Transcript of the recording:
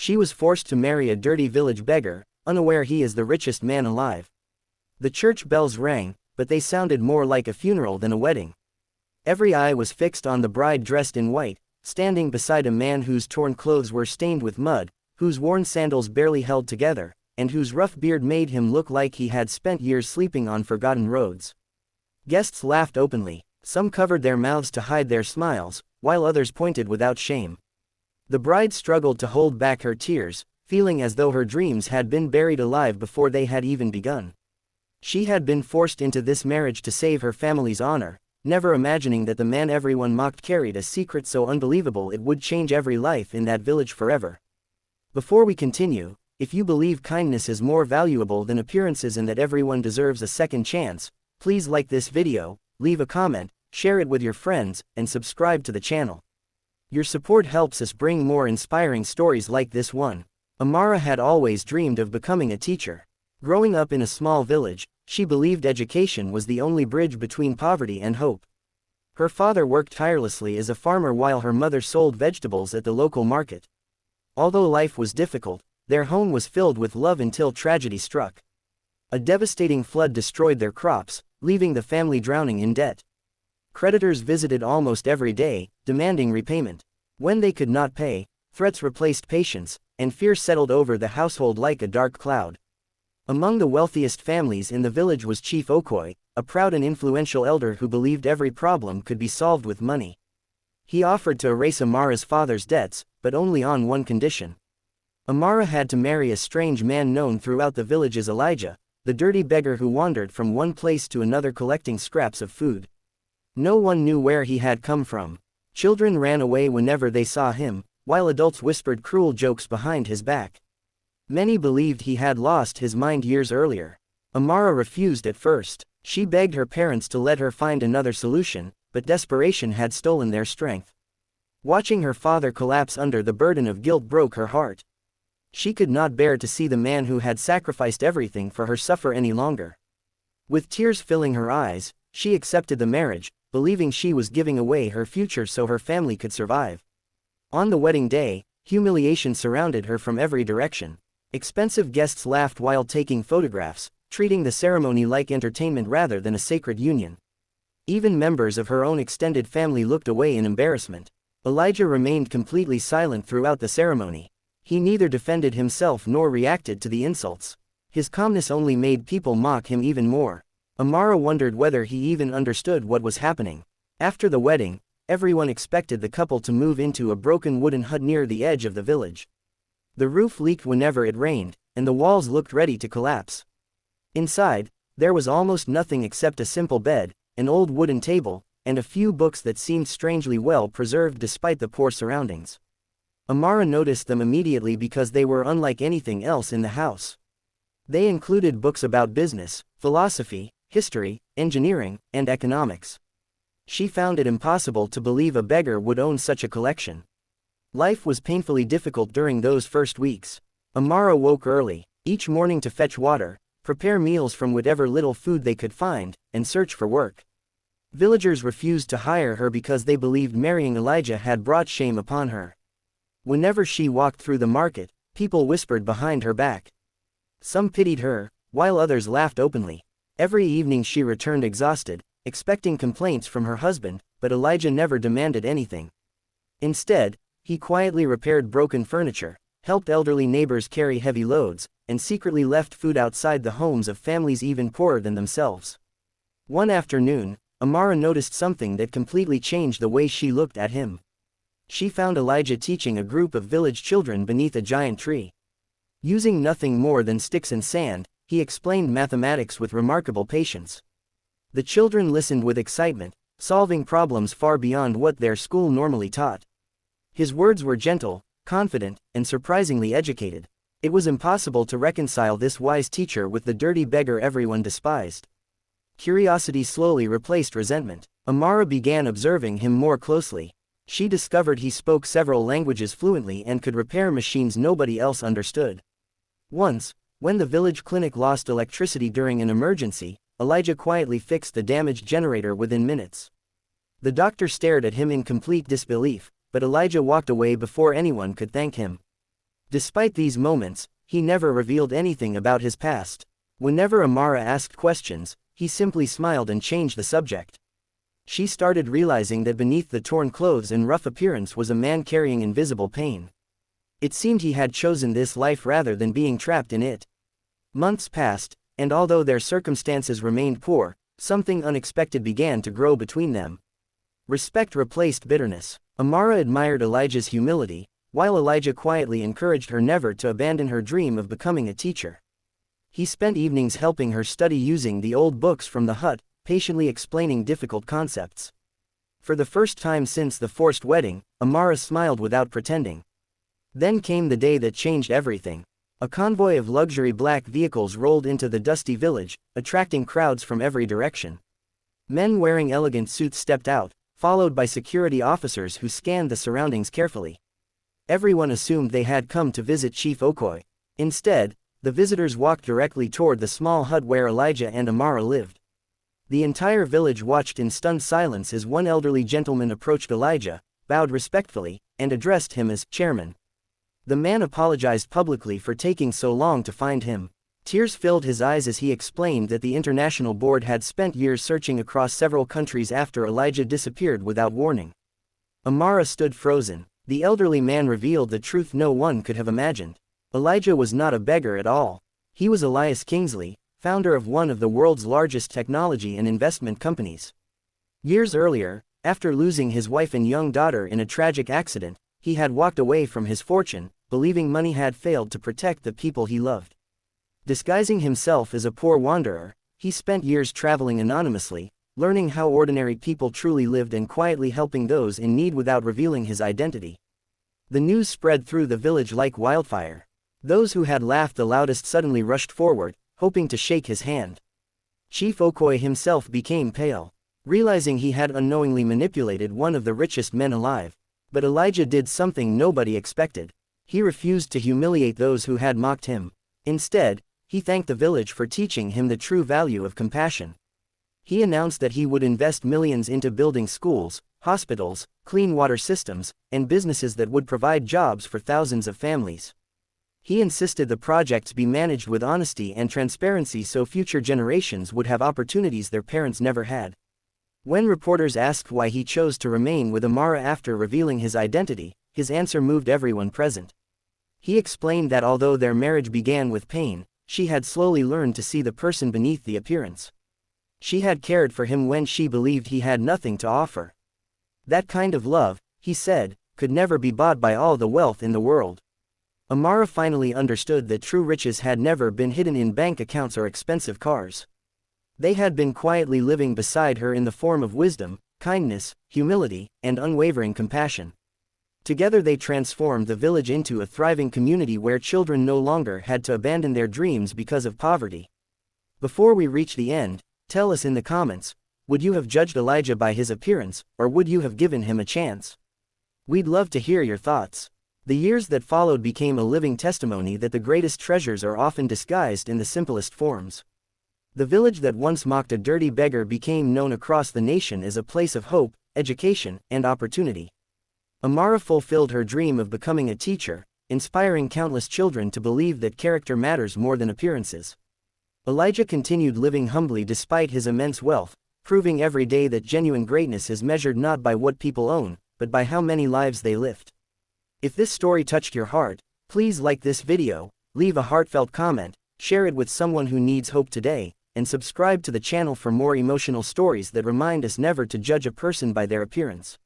She was forced to marry a dirty village beggar, unaware he is the richest man alive. The church bells rang, but they sounded more like a funeral than a wedding. Every eye was fixed on the bride dressed in white, standing beside a man whose torn clothes were stained with mud, whose worn sandals barely held together, and whose rough beard made him look like he had spent years sleeping on forgotten roads. Guests laughed openly. Some covered their mouths to hide their smiles, while others pointed without shame. The bride struggled to hold back her tears, feeling as though her dreams had been buried alive before they had even begun. She had been forced into this marriage to save her family's honor, never imagining that the man everyone mocked carried a secret so unbelievable it would change every life in that village forever. Before we continue, if you believe kindness is more valuable than appearances and that everyone deserves a second chance, please like this video, leave a comment, share it with your friends, and subscribe to the channel. Your support helps us bring more inspiring stories like this one. Amara had always dreamed of becoming a teacher. Growing up in a small village, she believed education was the only bridge between poverty and hope. Her father worked tirelessly as a farmer while her mother sold vegetables at the local market. Although life was difficult, their home was filled with love until tragedy struck. A devastating flood destroyed their crops, leaving the family drowning in debt. Creditors visited almost every day, demanding repayment. When they could not pay, threats replaced patience, and fear settled over the household like a dark cloud. Among the wealthiest families in the village was Chief Okoi, a proud and influential elder who believed every problem could be solved with money. He offered to erase Amara's father's debts, but only on one condition. Amara had to marry a strange man known throughout the village as Elijah, the dirty beggar who wandered from one place to another collecting scraps of food. No one knew where he had come from. Children ran away whenever they saw him, while adults whispered cruel jokes behind his back. Many believed he had lost his mind years earlier. Amara refused at first. She begged her parents to let her find another solution, but desperation had stolen their strength. Watching her father collapse under the burden of guilt broke her heart. She could not bear to see the man who had sacrificed everything for her suffer any longer. With tears filling her eyes, she accepted the marriage, believing she was giving away her future so her family could survive. On the wedding day, humiliation surrounded her from every direction. Expensive guests laughed while taking photographs, treating the ceremony like entertainment rather than a sacred union. Even members of her own extended family looked away in embarrassment. Elijah remained completely silent throughout the ceremony. He neither defended himself nor reacted to the insults. His calmness only made people mock him even more. Amara wondered whether he even understood what was happening. After the wedding, everyone expected the couple to move into a broken wooden hut near the edge of the village. The roof leaked whenever it rained, and the walls looked ready to collapse. Inside, there was almost nothing except a simple bed, an old wooden table, and a few books that seemed strangely well preserved despite the poor surroundings. Amara noticed them immediately because they were unlike anything else in the house. They included books about business, philosophy, history, engineering, and economics. She found it impossible to believe a beggar would own such a collection. Life was painfully difficult during those first weeks. Amara woke early, each morning to fetch water, prepare meals from whatever little food they could find, and search for work. Villagers refused to hire her because they believed marrying Elijah had brought shame upon her. Whenever she walked through the market, people whispered behind her back. Some pitied her, while others laughed openly. Every evening she returned exhausted, expecting complaints from her husband, but Elijah never demanded anything. Instead, he quietly repaired broken furniture, helped elderly neighbors carry heavy loads, and secretly left food outside the homes of families even poorer than themselves. One afternoon, Amara noticed something that completely changed the way she looked at him. She found Elijah teaching a group of village children beneath a giant tree. Using nothing more than sticks and sand, he explained mathematics with remarkable patience. The children listened with excitement, solving problems far beyond what their school normally taught. His words were gentle, confident, and surprisingly educated. It was impossible to reconcile this wise teacher with the dirty beggar everyone despised. Curiosity slowly replaced resentment. Amara began observing him more closely. She discovered he spoke several languages fluently and could repair machines nobody else understood. Once, when the village clinic lost electricity during an emergency, Elijah quietly fixed the damaged generator within minutes. The doctor stared at him in complete disbelief, but Elijah walked away before anyone could thank him. Despite these moments, he never revealed anything about his past. Whenever Amara asked questions, he simply smiled and changed the subject. She started realizing that beneath the torn clothes and rough appearance was a man carrying invisible pain. It seemed he had chosen this life rather than being trapped in it. Months passed, and although their circumstances remained poor, something unexpected began to grow between them. Respect replaced bitterness. Amara admired Elijah's humility, while Elijah quietly encouraged her never to abandon her dream of becoming a teacher. He spent evenings helping her study using the old books from the hut, patiently explaining difficult concepts. For the first time since the forced wedding, Amara smiled without pretending. Then came the day that changed everything. A convoy of luxury black vehicles rolled into the dusty village, attracting crowds from every direction. Men wearing elegant suits stepped out, followed by security officers who scanned the surroundings carefully. Everyone assumed they had come to visit Chief Okoye. Instead, the visitors walked directly toward the small hut where Elijah and Amara lived. The entire village watched in stunned silence as one elderly gentleman approached Elijah, bowed respectfully, and addressed him as chairman. The man apologized publicly for taking so long to find him. Tears filled his eyes as he explained that the international board had spent years searching across several countries after Elijah disappeared without warning. Amara stood frozen. The elderly man revealed the truth no one could have imagined. Elijah was not a beggar at all. He was Elias Kingsley, founder of one of the world's largest technology and investment companies. Years earlier, after losing his wife and young daughter in a tragic accident, he had walked away from his fortune, believing money had failed to protect the people he loved. Disguising himself as a poor wanderer, he spent years traveling anonymously, learning how ordinary people truly lived and quietly helping those in need without revealing his identity. The news spread through the village like wildfire. Those who had laughed the loudest suddenly rushed forward, hoping to shake his hand. Chief Okoye himself became pale, realizing he had unknowingly manipulated one of the richest men alive. But Elijah did something nobody expected. He refused to humiliate those who had mocked him. Instead, he thanked the village for teaching him the true value of compassion. He announced that he would invest millions into building schools, hospitals, clean water systems, and businesses that would provide jobs for thousands of families. He insisted the projects be managed with honesty and transparency so future generations would have opportunities their parents never had. When reporters asked why he chose to remain with Amara after revealing his identity, his answer moved everyone present. He explained that although their marriage began with pain, she had slowly learned to see the person beneath the appearance. She had cared for him when she believed he had nothing to offer. That kind of love, he said, could never be bought by all the wealth in the world. Amara finally understood that true riches had never been hidden in bank accounts or expensive cars. They had been quietly living beside her in the form of wisdom, kindness, humility, and unwavering compassion. Together they transformed the village into a thriving community where children no longer had to abandon their dreams because of poverty. Before we reach the end, tell us in the comments, would you have judged Elijah by his appearance, or would you have given him a chance? We'd love to hear your thoughts. The years that followed became a living testimony that the greatest treasures are often disguised in the simplest forms. The village that once mocked a dirty beggar became known across the nation as a place of hope, education, and opportunity. Amara fulfilled her dream of becoming a teacher, inspiring countless children to believe that character matters more than appearances. Elijah continued living humbly despite his immense wealth, proving every day that genuine greatness is measured not by what people own, but by how many lives they lift. If this story touched your heart, please like this video, leave a heartfelt comment, share it with someone who needs hope today, and subscribe to the channel for more emotional stories that remind us never to judge a person by their appearance.